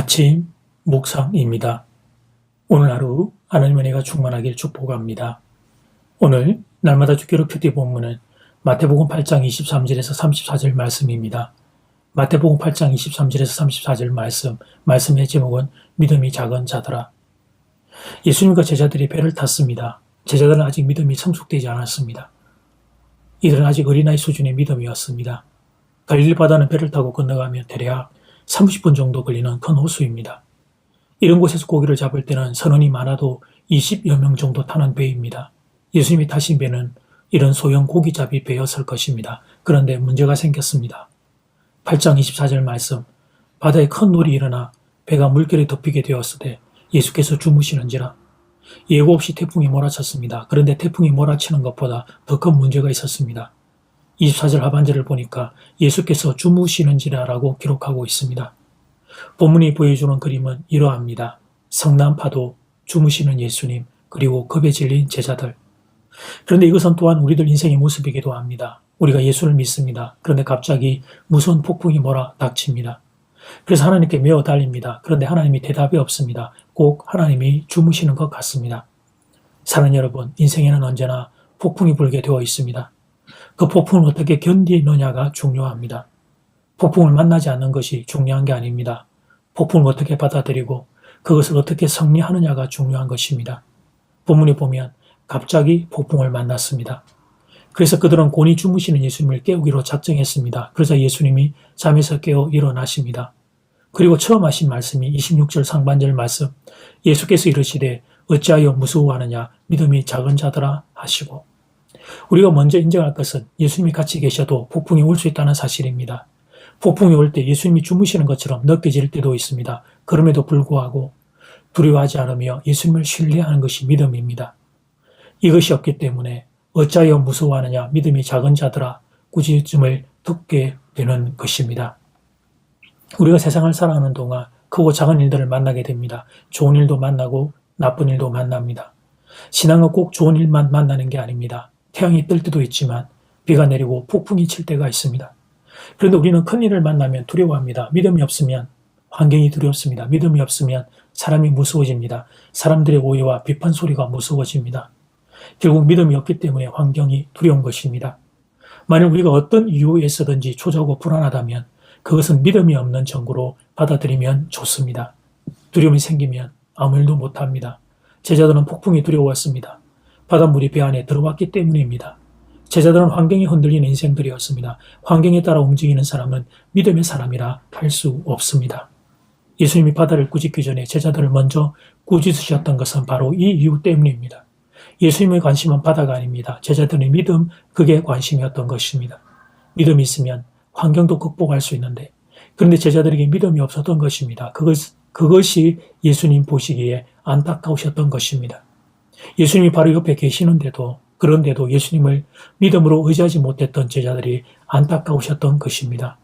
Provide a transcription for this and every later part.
아침 묵상입니다. 오늘 하루 하나님 은혜가 충만하길 축복합니다. 오늘 날마다 주기로 큐티 본문은 마태복음 8장 23절에서 34절 말씀입니다. 마태복음 8장 23절에서 34절 말씀의 제목은 믿음이 작은 자들아. 예수님과 제자들이 배를 탔습니다. 제자들은 아직 믿음이 성숙되지 않았습니다. 이들은 아직 어린아이 수준의 믿음이었습니다. 갈릴리 바다는 배를 타고 건너가면 대략 30분 정도 걸리는 큰 호수입니다. 이런 곳에서 고기를 잡을 때는 선원이 많아도 20여 명 정도 타는 배입니다. 예수님이 타신 배는 이런 소형 고기잡이 배였을 것입니다. 그런데 문제가 생겼습니다. 8장 24절 말씀, 바다에 큰 놀이 일어나 배가 물결에 덮이게 되었을 때 예수께서 주무시는지라. 예고 없이 태풍이 몰아쳤습니다. 그런데 태풍이 몰아치는 것보다 더 큰 문제가 있었습니다. 24절 하반절을 보니까 예수께서 주무시는지라라고 기록하고 있습니다. 본문이 보여주는 그림은 이러합니다. 성난파도, 주무시는 예수님, 그리고 겁에 질린 제자들. 그런데 이것은 또한 우리들 인생의 모습이기도 합니다. 우리가 예수를 믿습니다. 그런데 갑자기 무서운 폭풍이 몰아닥칩니다. 그래서 하나님께 메어 달립니다. 그런데 하나님이 대답이 없습니다. 꼭 하나님이 주무시는 것 같습니다. 사랑하는 여러분, 인생에는 언제나 폭풍이 불게 되어 있습니다. 그 폭풍을 어떻게 견디느냐가 중요합니다. 폭풍을 만나지 않는 것이 중요한 게 아닙니다. 폭풍을 어떻게 받아들이고 그것을 어떻게 승리하느냐가 중요한 것입니다. 본문에 보면 갑자기 폭풍을 만났습니다. 그래서 그들은 곤히 주무시는 예수님을 깨우기로 작정했습니다. 그래서 예수님이 잠에서 깨어 일어나십니다. 그리고 처음 하신 말씀이 26절 상반절 말씀, 예수께서 이르시되 어찌하여 무서워하느냐 믿음이 작은 자들아 하시고. 우리가 먼저 인정할 것은 예수님이 같이 계셔도 폭풍이 올 수 있다는 사실입니다. 폭풍이 올 때 예수님이 주무시는 것처럼 느껴질 때도 있습니다. 그럼에도 불구하고 두려워하지 않으며 예수님을 신뢰하는 것이 믿음입니다. 이것이 없기 때문에 어찌하여 무서워하느냐 믿음이 작은 자들아 꾸짖음을 듣게 되는 것입니다. 우리가 세상을 살아가는 동안 크고 작은 일들을 만나게 됩니다. 좋은 일도 만나고 나쁜 일도 만납니다. 신앙은 꼭 좋은 일만 만나는 게 아닙니다. 태양이 뜰 때도 있지만 비가 내리고 폭풍이 칠 때가 있습니다. 그런데 우리는 큰 일을 만나면 두려워합니다. 믿음이 없으면 환경이 두렵습니다. 믿음이 없으면 사람이 무서워집니다. 사람들의 오해와 비판 소리가 무서워집니다. 결국 믿음이 없기 때문에 환경이 두려운 것입니다. 만약 우리가 어떤 이유에서든지 초조하고 불안하다면 그것은 믿음이 없는 증거로 받아들이면 좋습니다. 두려움이 생기면 아무 일도 못합니다. 제자들은 폭풍이 두려웠습니다. 바닷물이 배 안에 들어왔기 때문입니다. 제자들은 환경이 흔들리는 인생들이었습니다. 환경에 따라 움직이는 사람은 믿음의 사람이라 할 수 없습니다. 예수님이 바다를 꾸짖기 전에 제자들을 먼저 꾸짖으셨던 것은 바로 이 이유 때문입니다. 예수님의 관심은 바다가 아닙니다. 제자들의 믿음, 그게 관심이었던 것입니다. 믿음이 있으면 환경도 극복할 수 있는데, 그런데 제자들에게 믿음이 없었던 것입니다. 그것이 예수님 보시기에 안타까우셨던 것입니다. 예수님이 바로 옆에 계시는데도, 그런데도 예수님을 믿음으로 의지하지 못했던 제자들이 안타까우셨던 것입니다.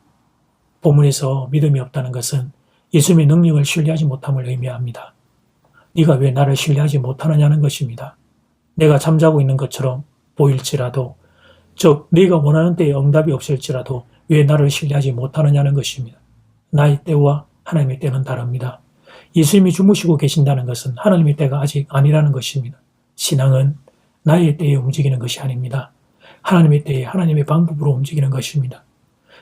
본문에서 믿음이 없다는 것은 예수님의 능력을 신뢰하지 못함을 의미합니다. 네가 왜 나를 신뢰하지 못하느냐는 것입니다. 내가 잠자고 있는 것처럼 보일지라도, 즉 네가 원하는 때에 응답이 없을지라도 왜 나를 신뢰하지 못하느냐는 것입니다. 나의 때와 하나님의 때는 다릅니다. 예수님이 주무시고 계신다는 것은 하나님의 때가 아직 아니라는 것입니다. 신앙은 나의 때에 움직이는 것이 아닙니다. 하나님의 때에 하나님의 방법으로 움직이는 것입니다.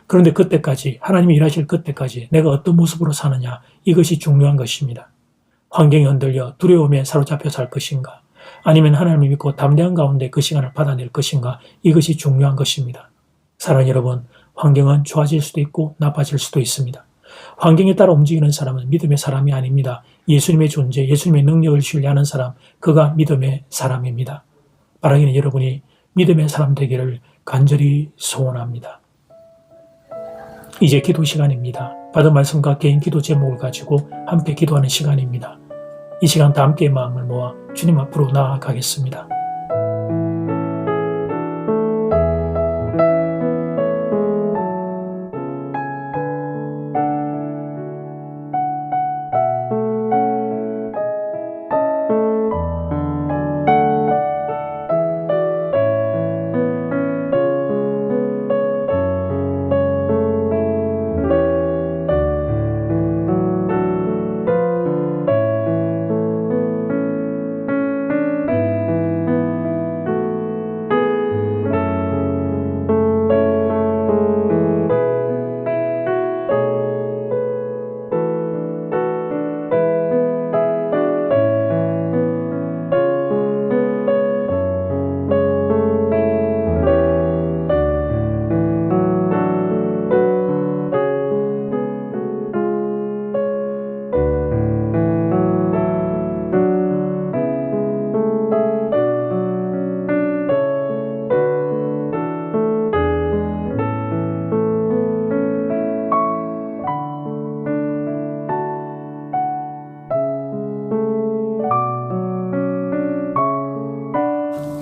그런데 그때까지, 하나님이 일하실 그때까지 내가 어떤 모습으로 사느냐, 이것이 중요한 것입니다. 환경이 흔들려 두려움에 사로잡혀 살 것인가, 아니면 하나님을 믿고 담대한 가운데 그 시간을 받아낼 것인가, 이것이 중요한 것입니다. 사랑하는 여러분, 환경은 좋아질 수도 있고 나빠질 수도 있습니다. 환경에 따라 움직이는 사람은 믿음의 사람이 아닙니다. 예수님의 존재, 예수님의 능력을 신뢰하는 사람, 그가 믿음의 사람입니다. 바라기는 여러분이 믿음의 사람 되기를 간절히 소원합니다. 이제 기도 시간입니다. 받은 말씀과 개인 기도 제목을 가지고 함께 기도하는 시간입니다. 이 시간 다 함께 마음을 모아 주님 앞으로 나아가겠습니다.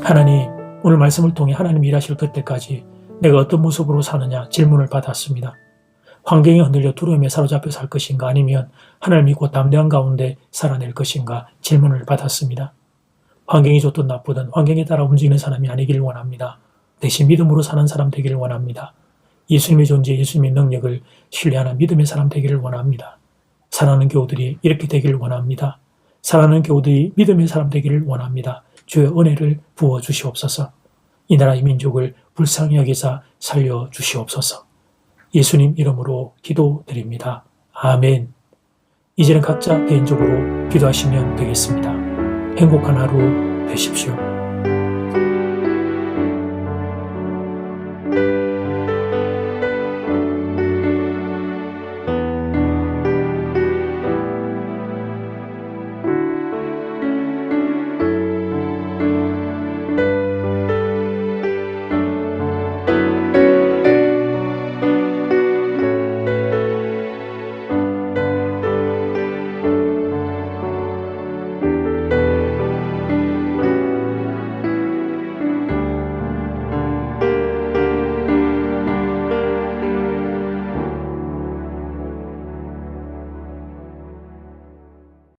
하나님, 오늘 말씀을 통해 하나님이 일하실 그때까지 내가 어떤 모습으로 사느냐 질문을 받았습니다. 환경이 흔들려 두려움에 사로잡혀 살 것인가 아니면 하나님 믿고 담대한 가운데 살아낼 것인가 질문을 받았습니다. 환경이 좋든 나쁘든 환경에 따라 움직이는 사람이 아니기를 원합니다. 대신 믿음으로 사는 사람 되기를 원합니다. 예수님의 존재, 예수님의 능력을 신뢰하는 믿음의 사람 되기를 원합니다. 사랑하는 교우들이 이렇게 되기를 원합니다. 사랑하는 교우들이 믿음의 사람 되기를 원합니다. 주의 은혜를 부어주시옵소서. 이 나라 이 민족을 불쌍히 여기사 살려주시옵소서. 예수님 이름으로 기도드립니다. 아멘. 이제는 각자 개인적으로 기도하시면 되겠습니다. 행복한 하루 되십시오.